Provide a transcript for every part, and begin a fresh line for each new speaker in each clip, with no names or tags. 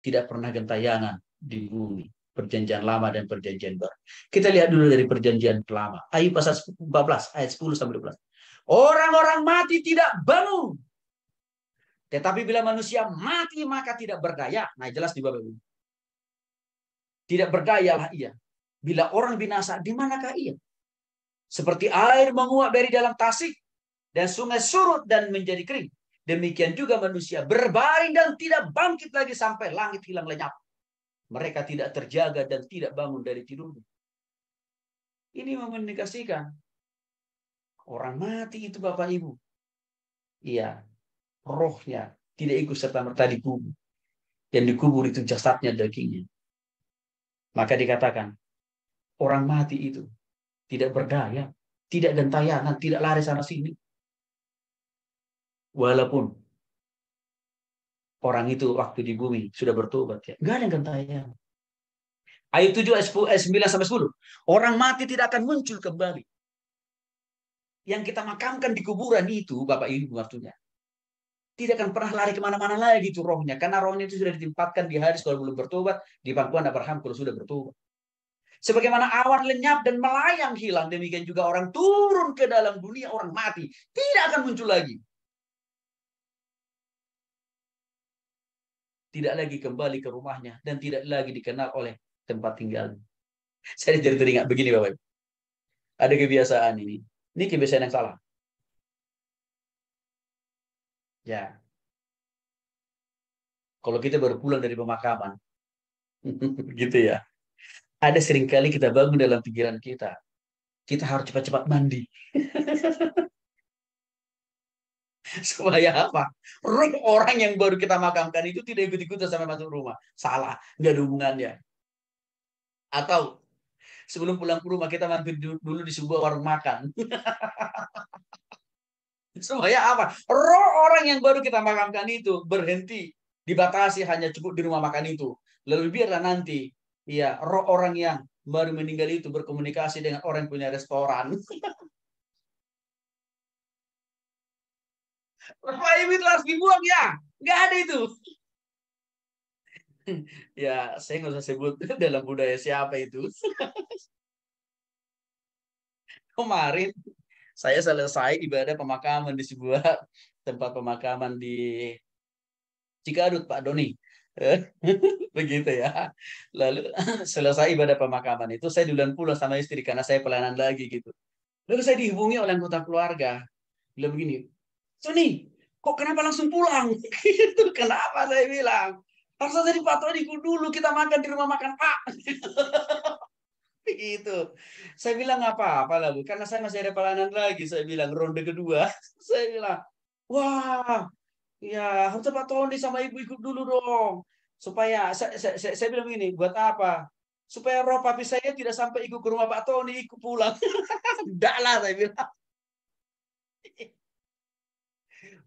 tidak pernah gentayangan di bumi. Perjanjian lama dan perjanjian baru. Kita lihat dulu dari perjanjian lama. Ayub pasal 14 ayat 10 sampai 12. Orang-orang mati tidak bangun. Tetapi bila manusia mati maka tidak berdaya. Nah, jelas di bawah ini. Tidak berdayalah ia. Bila orang binasa, di manakah ia? Seperti air menguap dari dalam tasik dan sungai surut dan menjadi kering. Demikian juga manusia berbaring dan tidak bangkit lagi sampai langit hilang lenyap. Mereka tidak terjaga dan tidak bangun dari tidur. Ini mengindikasikan orang mati itu Bapak Ibu. Iya, rohnya tidak ikut serta-merta dikubur. Yang dikubur itu jasadnya, dagingnya. Maka dikatakan, orang mati itu tidak berdaya, tidak gentayangan, tidak lari sana sini. Walaupun orang itu waktu di bumi sudah bertobat, ya, nggak ada gentayangan. Ayat 7, ayat 9 sampai 10. Orang mati tidak akan muncul kembali. Yang kita makamkan di kuburan itu, Bapak Ibu waktunya, tidak akan pernah lari kemana-mana lagi itu rohnya. Karena rohnya itu sudah ditempatkan di Hades kalau belum bertobat, di pangkuan Abraham kalau sudah bertobat. Sebagaimana awan lenyap dan melayang hilang, demikian juga orang turun ke dalam dunia, orang mati tidak akan muncul lagi. Tidak lagi kembali ke rumahnya dan tidak lagi dikenal oleh tempat tinggal. Saya jadi teringat begini Bapak. Ada kebiasaan ini. Ini kebiasaan yang salah. Ya. Kalau kita baru pulang dari pemakaman, gitu ya. Ada seringkali kita bangun dalam pikiran kita. Kita harus cepat-cepat mandi. Supaya apa? Roh orang yang baru kita makamkan itu tidak ikut-ikutan sampai masuk rumah. Salah. Nggak ada hubungannya. Atau sebelum pulang ke rumah kita mampir dulu di sebuah warung makan. Supaya apa? Roh orang yang baru kita makamkan itu berhenti, dibatasi hanya cukup di rumah makan itu. Lalu biarlah nanti, ya roh orang yang baru meninggal itu berkomunikasi dengan orang yang punya restoran. Bapak Ibu itu harus dibuang ya, nggak ada itu. Ya, saya nggak usah sebut dalam budaya siapa itu. Kemarin saya selesai ibadah pemakaman di sebuah tempat pemakaman di Cikadut, Pak Doni. Begitu ya. Lalu selesai ibadah pemakaman itu, saya duluan pulang sama istri karena saya pelayanan lagi gitu. Lalu saya dihubungi oleh anggota keluarga. Bilang begini, Sony, kok kenapa langsung pulang? Gitu, kenapa saya bilang? Harusnya jadi Pak Tony dulu kita makan di rumah makan Pak. Gitu. Saya bilang apa-apa lah, Bu. Karena saya masih ada pelayanan lagi. Saya bilang ronde kedua. Saya bilang, wah, ya harusnya Pak Tony sama Ibu ikut dulu dong. Supaya, saya bilang ini, buat apa? Supaya roh papi saya tidak sampai ikut ke rumah Pak Tony, ikut pulang. Enggak lah, saya bilang.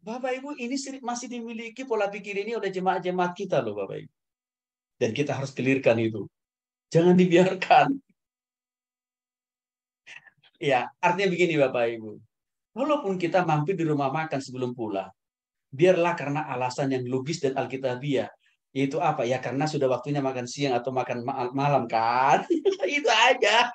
Bapak Ibu, ini masih dimiliki pola pikir ini oleh jemaat-jemaat kita loh, Bapak Ibu. Dan kita harus clearkan itu. Jangan dibiarkan. Ya, artinya begini Bapak Ibu. Walaupun kita mampir di rumah makan sebelum pulang, biarlah karena alasan yang logis dan alkitabiah. Yaitu apa? Ya karena sudah waktunya makan siang atau makan malam kan. Itu aja.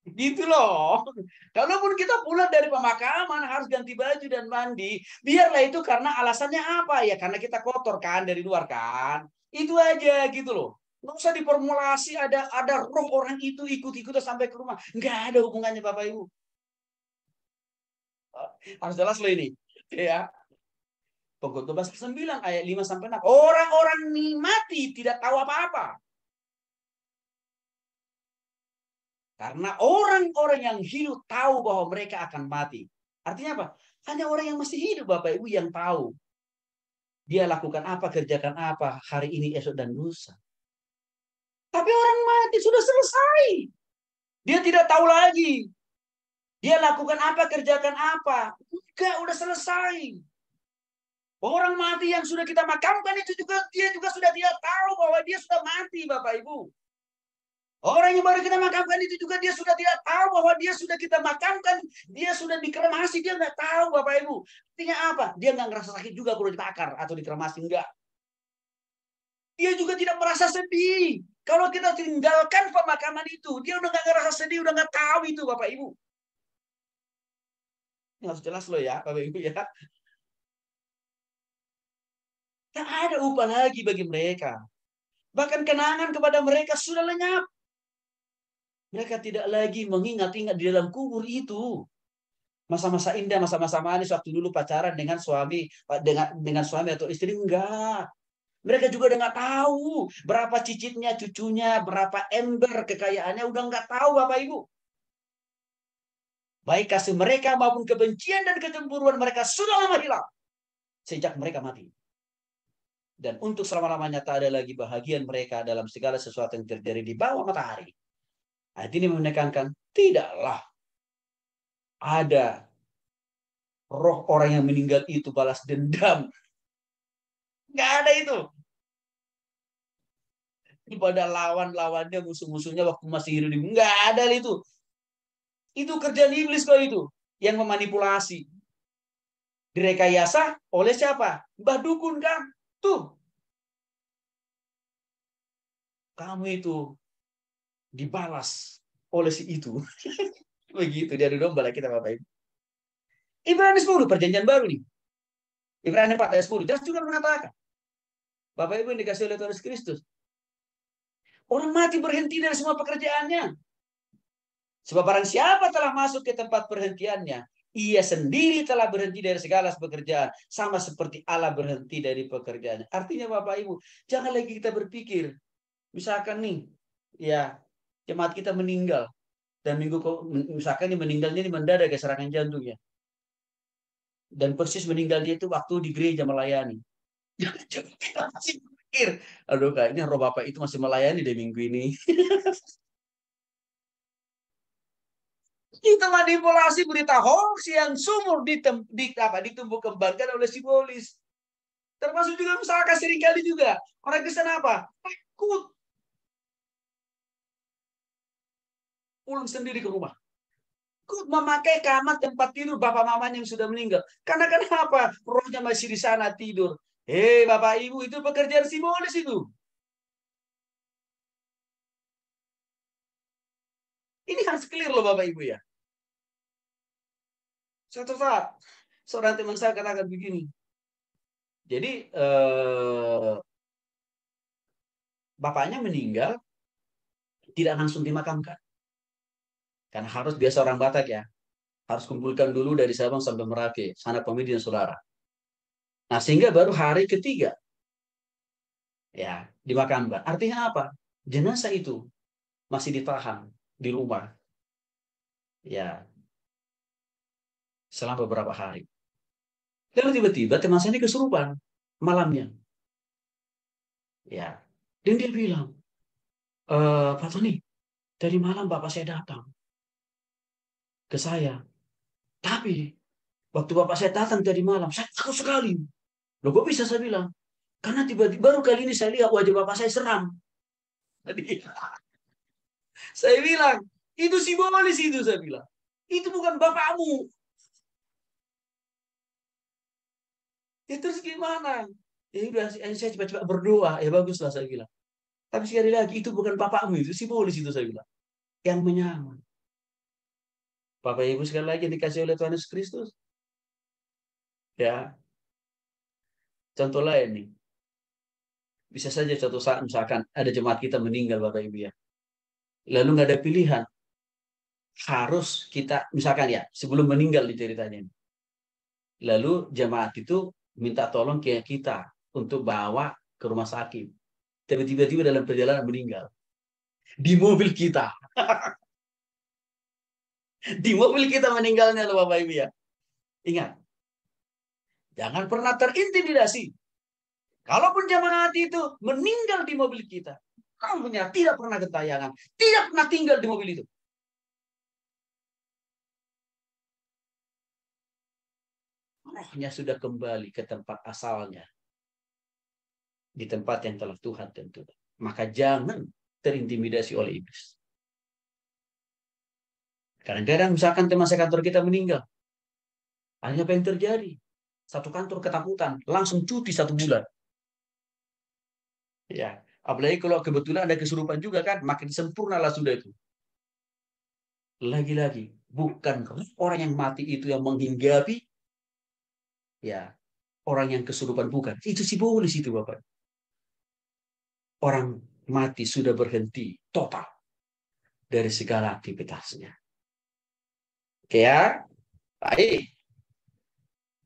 Gitu loh. Kalaupun kita pulang dari pemakaman harus ganti baju dan mandi, biarlah itu karena alasannya apa? Ya karena kita kotor kan dari luar kan. Itu aja gitu loh. Nggak usah diformulasi ada roh orang itu ikut-ikutan sampai ke rumah. Nggak ada hubungannya Bapak Ibu. Harus jelas loh ini. Ya. Pengkhotbah pasal 9 ayat 5 sampai 6. Orang-orang mati tidak tahu apa-apa. Karena orang-orang yang hidup tahu bahwa mereka akan mati. Artinya apa? Hanya orang yang masih hidup Bapak Ibu yang tahu. Dia lakukan apa, kerjakan apa hari ini, esok, dan lusa. Tapi orang mati sudah selesai. Dia tidak tahu lagi. Dia lakukan apa, kerjakan apa. Enggak, udah selesai. Orang mati yang sudah kita makamkan itu juga, dia juga sudah tidak tahu bahwa dia sudah mati Bapak Ibu. Orang yang baru kita makamkan itu juga dia sudah tidak tahu bahwa dia sudah kita makamkan, dia sudah dikremasi, dia nggak tahu Bapak Ibu. Artinya apa? Dia nggak ngerasa sakit juga kalau dibakar atau dikremasi, enggak. dia juga tidak merasa sedih. Kalau kita tinggalkan pemakaman itu, dia udah nggak ngerasa sedih, udah nggak tahu itu Bapak Ibu. Ini harus jelas loh ya Bapak Ibu ya. Tak ada upah lagi bagi mereka. Bahkan kenangan kepada mereka sudah lenyap. Mereka tidak lagi mengingat-ingat di dalam kubur itu. Masa-masa indah, masa-masa manis waktu dulu pacaran dengan suami, dengan suami atau istri, enggak. Mereka juga udah nggak tahu berapa cicitnya, cucunya, berapa ember kekayaannya, udah nggak tahu Bapak Ibu. Baik kasih mereka maupun kebencian dan kecemburuan mereka sudah lama hilang sejak mereka mati. Dan untuk selama-lamanya tak ada lagi bahagian mereka dalam segala sesuatu yang terjadi di bawah matahari. Ayat ini menekankan, tidaklah ada roh orang yang meninggal itu balas dendam. Nggak ada itu. Pada lawan-lawannya, musuh-musuhnya waktu masih hidup. Nggak ada itu. Itu kerjaan iblis kok itu. Yang memanipulasi. Direkayasa oleh siapa? Mbah Dukun kan? Tuh. Kamu itu dibalas oleh si itu. Begitu. Dia domba lah kita Bapak Ibu. Ibrani 10, perjanjian baru nih. Ibrani 4 ayat 10. Jelas juga mengatakan. Bapak Ibu yang dikasih oleh Tuhan Kristus. Orang mati berhenti dari semua pekerjaannya. Sebab barang siapa telah masuk ke tempat perhentiannya, ia sendiri telah berhenti dari segala pekerjaan. Sama seperti Allah berhenti dari pekerjaannya. Artinya Bapak Ibu, jangan lagi kita berpikir. Misalkan nih, ya jemaat kita meninggal. Dan misalkan ini meninggalnya ini mendadak ke serangan jantung ya. Dan persis meninggalnya itu waktu di gereja melayani. Jangan kita masih berpikir, aduh kayaknya roh Bapak itu masih melayani deh minggu ini. Kita manipulasi berita hoax yang sumur ditumbuh kembangkan oleh simbolis. Termasuk juga misalkan seringkali juga orang Kristen apa? Takut pulang sendiri ke rumah. Takut memakai kamar tempat tidur bapak mamanya yang sudah meninggal. Karena kenapa? Rohnya masih di sana tidur. Bapak Ibu, itu pekerjaan simbolis itu. Ini harus clear loh Bapak Ibu ya. Suatu saat seorang teman saya katakan begini. Jadi bapaknya meninggal tidak langsung dimakamkan. Karena harus biasa orang Batak ya. Harus kumpulkan dulu dari Sabang sampai Merauke, sanak famili dan saudara. Nah, sehingga baru hari ketiga ya dimakamkan. Artinya apa? Jenazah itu masih ditahan di rumah ya selama beberapa hari. Lalu tiba-tiba teman saya ini kesurupan malamnya. Ya. Dan dia bilang, Pak Tony, dari malam bapak saya datang ke saya. Tapi waktu bapak saya datang tadi malam, saya takut sekali. Loh, kok bisa saya bilang? Karena tiba-tiba baru kali ini saya lihat wajah bapak saya seram. Tadi saya bilang, itu simbolis itu saya bilang. Itu bukan bapakmu. Ya terus gimana? Ya udah, saya coba-coba berdoa. Ya baguslah saya bilang. Tapi sekali lagi, itu bukan bapakmu. Itu simbolis itu saya bilang. Yang menyamar. Bapak Ibu sekali lagi yang dikasih oleh Tuhan Yesus Kristus. Ya, contoh lain nih. Bisa saja suatu saat misalkan ada jemaat kita meninggal Bapak Ibu ya. Lalu nggak ada pilihan. Harus kita, misalkan ya, sebelum meninggal ceritanya. Lalu jemaat itu minta tolong ke kita untuk bawa ke rumah sakit. Tapi tiba-tiba dalam perjalanan meninggal. Di mobil kita. Di mobil kita meninggalnya loh Bapak Ibu ya. Ingat. Jangan pernah terintimidasi. Kalaupun jemaat itu meninggal di mobil kita. Kamunya tidak pernah gentayangan. Tidak pernah tinggal di mobil itu. Rohnya sudah kembali ke tempat asalnya. Di tempat yang telah Tuhan tentukan. Maka jangan terintimidasi oleh iblis. Kadang-kadang misalkan teman sekantor kita meninggal. Hanya apa yang terjadi? Satu kantor ketakutan. Langsung cuti 1 bulan. Ya, apalagi kalau kebetulan ada kesurupan juga kan, makin sempurna lah sudah itu. Lagi-lagi, bukan orang yang mati itu yang menghinggapi, ya orang yang kesurupan bukan. Itu simbolis itu Bapak. Orang mati sudah berhenti total dari segala aktivitasnya. Oke ya, baik.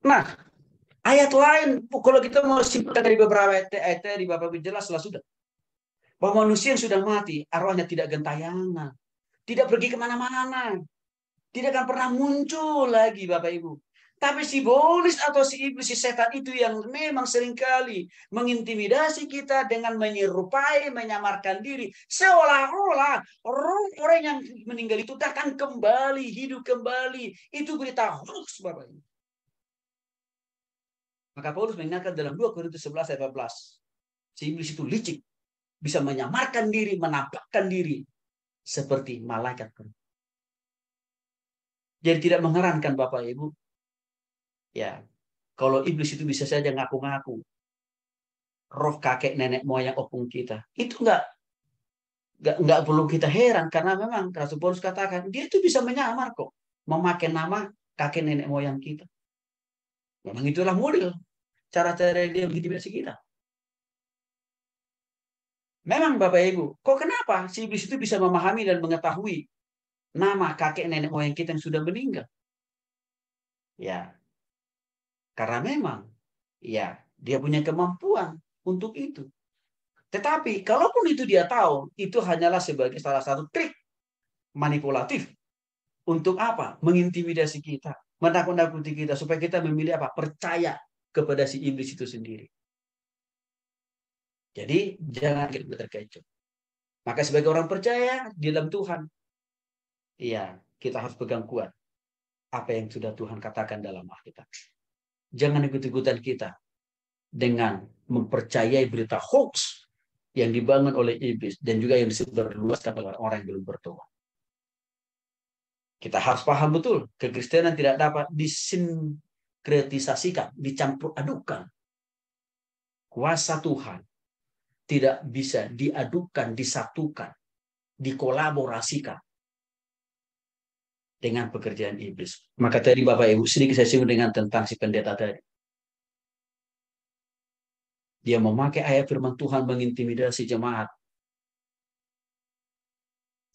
Nah, ayat lain, kalau kita mau simpulkan dari beberapa ayat di Bapak jelas lah sudah. Bahwa manusia yang sudah mati, arwahnya tidak gentayangan. Tidak pergi kemana-mana. Tidak akan pernah muncul lagi Bapak Ibu. Tapi si iblis atau si iblis, si setan itu yang memang seringkali mengintimidasi kita dengan menyerupai, menyamarkan diri. Seolah-olah orang yang meninggal itu akan kembali, hidup kembali. Itu berita hoax Bapak Ibu. Maka Paulus mengingatkan dalam 2 Korintus 11 ayat 14. Si iblis itu licik. Bisa menyamarkan diri, menampakkan diri. Seperti malaikat. Jadi tidak mengherankan Bapak Ibu. Ya, kalau iblis itu bisa saja ngaku-ngaku. Roh kakek nenek moyang opung kita. Itu enggak perlu kita heran. Karena memang Rasul Paulus katakan. Dia itu bisa menyamar kok. Memakai nama kakek nenek moyang kita. Memang itulah model. Cara-cara dia mengintimidasi kita. Memang Bapak Ibu, kok kenapa si iblis itu bisa memahami dan mengetahui nama kakek nenek moyang kita yang sudah meninggal? Ya, karena memang ya dia punya kemampuan untuk itu. Tetapi kalaupun itu dia tahu, itu hanyalah sebagai salah satu trik manipulatif untuk apa? Mengintimidasi kita, menakut-nakuti kita supaya kita memilih apa? Percaya kepada si iblis itu sendiri. Jadi jangan kita terkecoh. Maka sebagai orang percaya di dalam Tuhan, iya, kita harus pegang kuat apa yang sudah Tuhan katakan dalam Alkitab. Jangan ikut-ikutan kita dengan mempercayai berita hoax yang dibangun oleh iblis dan juga yang disebarluaskan oleh orang yang belum bertobat. Kita harus paham betul, kekristenan tidak dapat disinkretisasikan, dicampur adukan. Kuasa Tuhan tidak bisa diadukan, disatukan, dikolaborasikan dengan pekerjaan iblis. Maka tadi Bapak Ibu sedikit saya singgung dengan tentang si pendeta tadi. Dia memakai ayat firman Tuhan mengintimidasi jemaat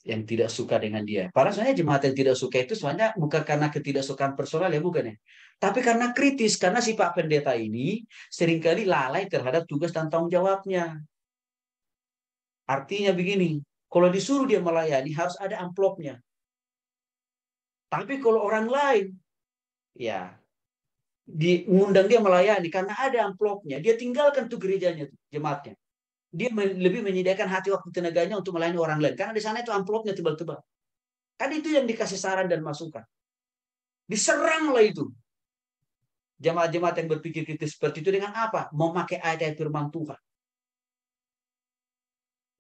yang tidak suka dengan dia. Padahal sebenarnya jemaat yang tidak suka itu sebenarnya bukan karena ketidaksukaan personal ya, bukan ya. Tapi karena kritis, karena si Pak Pendeta ini seringkali lalai terhadap tugas dan tanggung jawabnya. Artinya begini, kalau disuruh dia melayani harus ada amplopnya. Tapi kalau orang lain, ya diundang dia melayani karena ada amplopnya, dia tinggalkan tuh gerejanya, jemaatnya. Dia lebih menyediakan hati waktu tenaganya untuk melayani orang lain. Karena di sana itu amplopnya tebal-tebal. Kan itu yang dikasih saran dan masukan. Diseranglah itu. Jemaat-jemaat yang berpikir kritis seperti itu dengan apa? Memakai ayat-ayat firman Tuhan.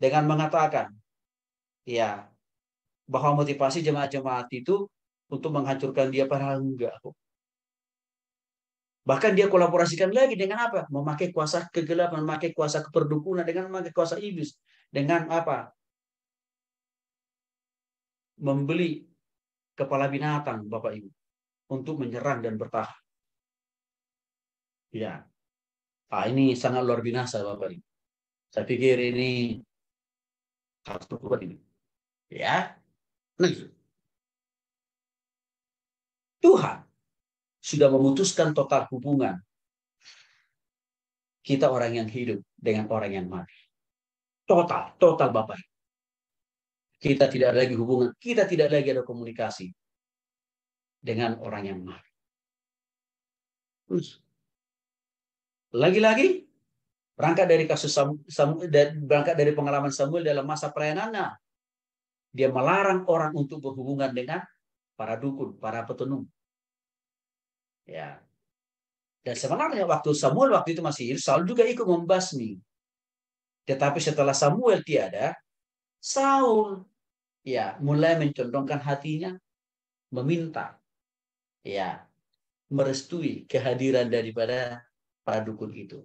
Dengan mengatakan, ya, bahwa motivasi jemaat-jemaat itu untuk menghancurkan dia, padahal enggak. Bahkan dia kolaborasikan lagi dengan apa? Memakai kuasa kegelapan, memakai kuasa keperdukunan, dengan memakai kuasa iblis. Dengan apa? Membeli kepala binatang, Bapak Ibu. Untuk menyerang dan bertahan. Ya, ini sangat luar biasa, Bapak Ibu. Saya pikir ini harus berubah ini. Ya, nah, Tuhan sudah memutuskan total hubungan kita orang yang hidup dengan orang yang mati. Total, total Bapak. Kita tidak lagi hubungan, kita tidak lagi ada komunikasi dengan orang yang mati. Lagi-lagi berangkat dari kasus berangkat dari pengalaman Samuel dalam masa pelayanannya, dia melarang orang untuk berhubungan dengan para dukun, para petunung. Ya. Dan sebenarnya waktu Samuel waktu itu masih hidup, Saul juga ikut membasmi. Tetapi setelah Samuel tiada, Saul ya mulai mencondongkan hatinya meminta ya merestui kehadiran daripada para dukun itu.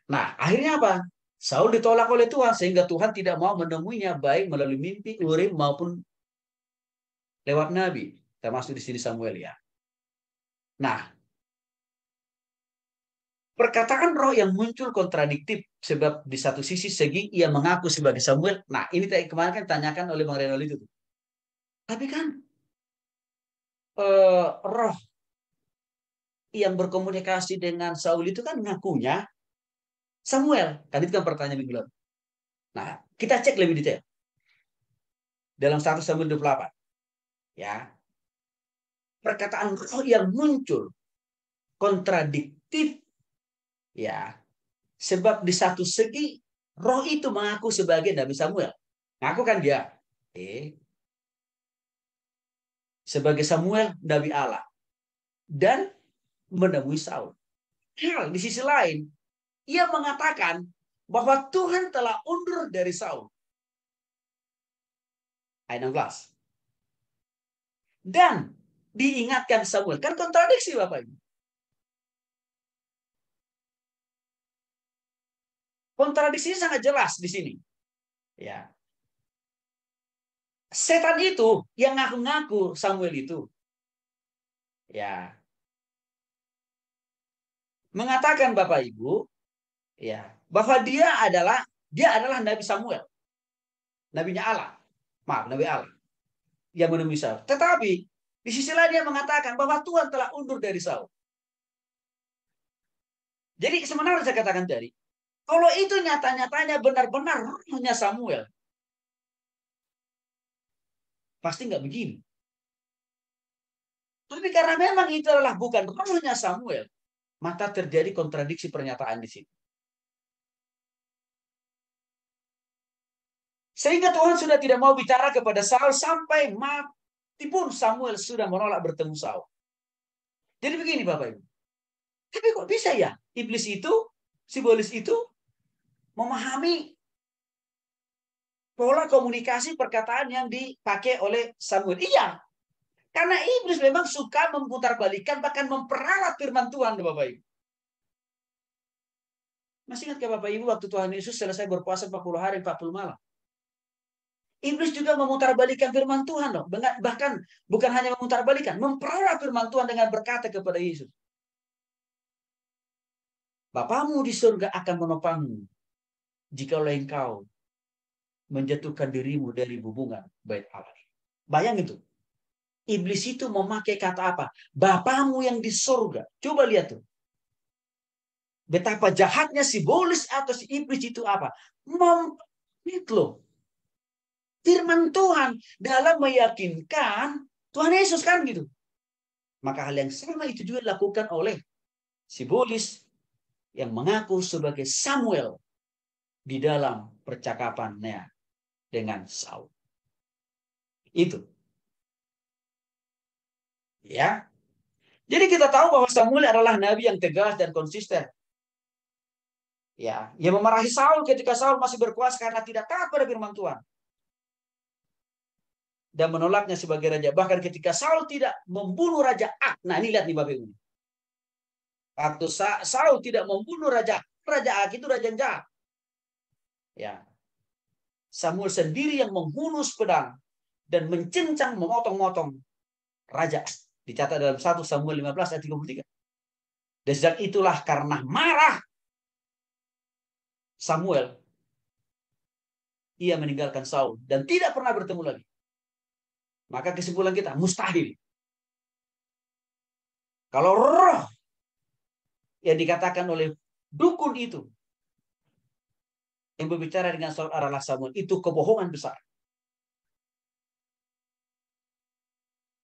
Nah, akhirnya apa? Saul ditolak oleh Tuhan sehingga Tuhan tidak mau menemuinya baik melalui mimpi, Urim maupun lewat nabi, termasuk di sini Samuel ya. Nah, perkataan roh yang muncul kontradiktif sebab di satu segi ia mengaku sebagai Samuel. Nah, ini kemarin kan tanyakan oleh Bang Renal itu. Tapi kan roh yang berkomunikasi dengan Saul itu kan ngakunya Samuel. Kan itu kan pertanyaan minggu lalu. Nah, kita cek lebih detail. Dalam 1 Samuel 28. Ya. Perkataan roh yang muncul kontradiktif ya. Sebab di satu segi roh itu mengaku sebagai Nabi Samuel. Ngaku kan dia. Sebagai Samuel, Nabi Allah. Dan menemui Saul. Di sisi lain, ia mengatakan bahwa Tuhan telah undur dari Saul. Ayat 16. Dan diingatkan Samuel. Kan kontradiksi Bapak Ibu. Kontradiksinya sangat jelas di sini. Ya. Setan itu yang ngaku-ngaku Samuel itu. Ya. Mengatakan Bapak Ibu, ya, bahwa dia adalah Nabi Samuel. Nabinya Allah. Maaf, Nabi Allah. Yang menemui Saul. Tetapi di sisi lain dia mengatakan bahwa Tuhan telah undur dari Saul. Jadi sebenarnya saya katakan tadi, kalau itu nyata-nyatanya benar-benar rohnya Samuel, pasti nggak begini. Tapi karena memang itu adalah bukan rohnya Samuel, maka terjadi kontradiksi pernyataan di sini. Sehingga Tuhan sudah tidak mau bicara kepada Saul sampai mati pun Samuel sudah menolak bertemu Saul. Jadi begini Bapak Ibu. Tapi kok bisa ya iblis itu, sibolis itu memahami pola komunikasi perkataan yang dipakai oleh Samuel. Iya. Karena iblis memang suka memutarbalikkan bahkan memperalat firman Tuhan Bapak Ibu. Masih ingat ke Bapak Ibu waktu Tuhan Yesus selesai berpuasa 40 hari 40 malam. Iblis juga memutarbalikkan firman Tuhan loh. Bahkan bukan hanya memutarbalikkan, memperalat firman Tuhan dengan berkata kepada Yesus. Bapamu di surga akan menopangmu jikalau engkau menjatuhkan dirimu dari hubungan bait Allah. Bayangin tuh. Iblis itu memakai kata apa? Bapamu yang di surga. Coba lihat tuh. Betapa jahatnya sibolis atau si iblis itu apa? Loh. Firman Tuhan dalam meyakinkan Tuhan Yesus kan gitu. Maka hal yang sama itu juga dilakukan oleh sibolis yang mengaku sebagai Samuel di dalam percakapannya dengan Saul. Itu. Ya. Jadi kita tahu bahwa Samuel adalah nabi yang tegas dan konsisten. Ya, yang memarahi Saul ketika Saul masih berkuasa karena tidak taat pada firman Tuhan. Dan menolaknya sebagai raja. Bahkan ketika Saul tidak membunuh Raja Ak. Nah, ini lihat nih Bapak Ibu. Waktu Saul tidak membunuh Raja Ak itu raja yang jahat. Ya. Samuel sendiri yang menghunus pedang dan mencincang, memotong-motong Raja Ak. Dicatat dalam 1 Samuel 15 ayat 33. Dan sejak itulah karena marah Samuel, ia meninggalkan Saul dan tidak pernah bertemu lagi. Maka kesimpulan kita, mustahil. Kalau roh yang dikatakan oleh dukun itu yang berbicara dengan Saul adalah Samuel, itu kebohongan besar.